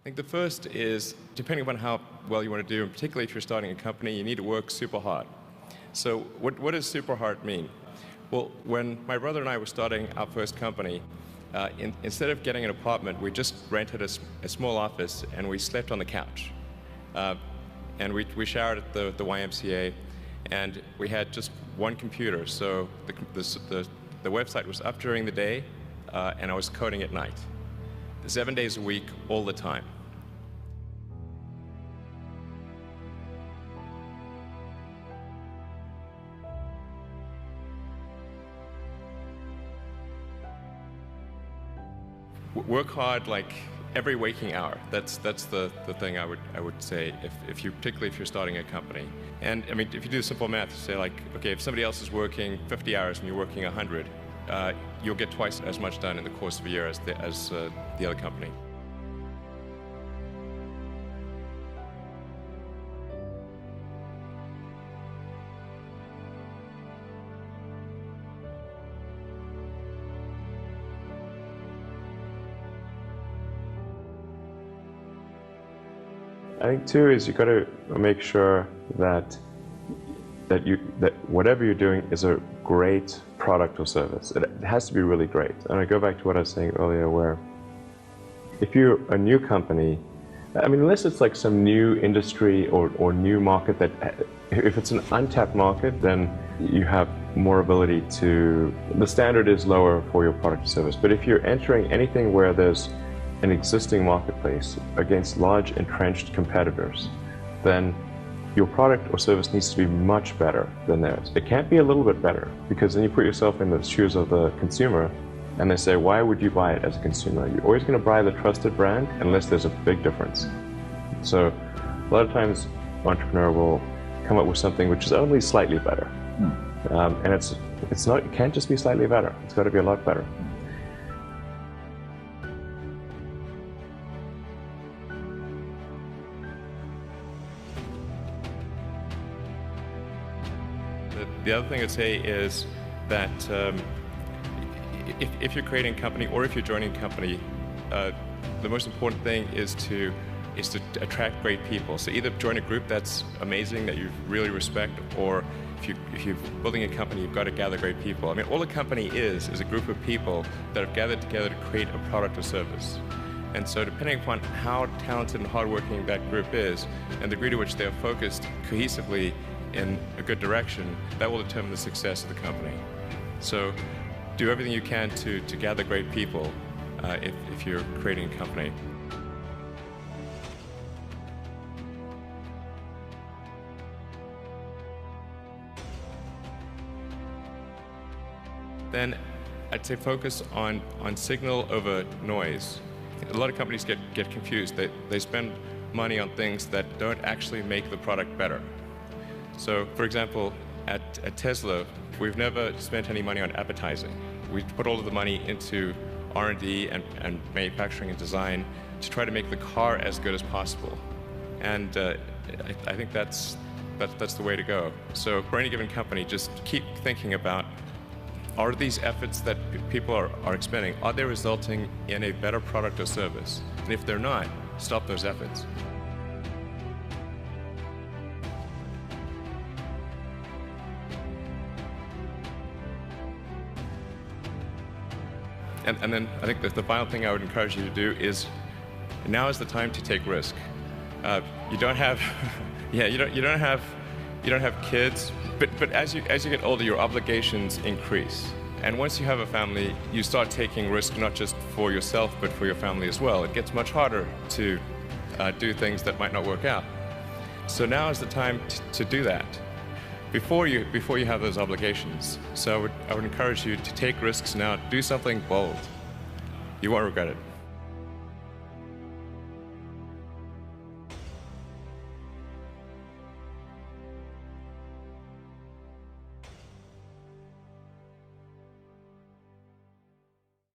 I think the first is, depending upon how well you want to do, and particularly if you're starting a company, you need to work super hard. So what does super hard mean? Well, when my brother and I were starting our first company, instead of getting an apartment, we just rented a small office and we slept on the couch. And we showered at the YMCA, and we had just one computer. So the website was up during the day, and I was coding at night. 7 days a week, all the time. Work hard like every waking hour. That's the thing I would say particularly if you're starting a company. And I mean, if you do simple math, you say like, okay, if somebody else is working 50 hours and you're working 100, you'll get twice as much done in the course of a year as the other company. I think too is you got to make sure that whatever you're doing is a great product or service. It has to be really great. And I go back to what I was saying earlier, where if you're a new company, I mean, unless it's like some new industry or new market that, if it's an untapped market, then you have more ability to, the standard is lower for your product or service. But if you're entering anything where there's an existing marketplace against large entrenched competitors, then your product or service needs to be much better than theirs. It can't be a little bit better, because then you put yourself in the shoes of the consumer and they say, why would you buy it as a consumer? You're always going to buy the trusted brand unless there's a big difference. So a lot of times entrepreneur will come up with something which is only slightly better. And it can't just be slightly better. It's got to be a lot better. The other thing I'd say is that if you're creating a company or if you're joining a company, the most important thing is to attract great people. So either join a group that's amazing, that you really respect, or if you're building a company, you've got to gather great people. I mean, all a company is a group of people that have gathered together to create a product or service. And so depending upon how talented and hardworking that group is, and the degree to which they are focused cohesively in a good direction, that will determine the success of the company. So do everything you can to gather great people if you're creating a company. Then I'd say focus on signal over noise. A lot of companies get confused. They spend money on things that don't actually make the product better. So, for example, at Tesla, we've never spent any money on advertising. We put all of the money into R&D and manufacturing and design to try to make the car as good as possible. And I think that's the way to go. So for any given company, just keep thinking about, are these efforts that people are expending, are they resulting in a better product or service? And if they're not, stop those efforts. And then I think that the final thing I would encourage you to do is, now is the time to take risk. You don't have, you don't have kids, but as you get older, your obligations increase. And once you have a family, you start taking risk not just for yourself, but for your family as well. It gets much harder to do things that might not work out. So now is the time to do that, before you have those obligations. So I would encourage you to take risks now. Do something bold. You won't regret it.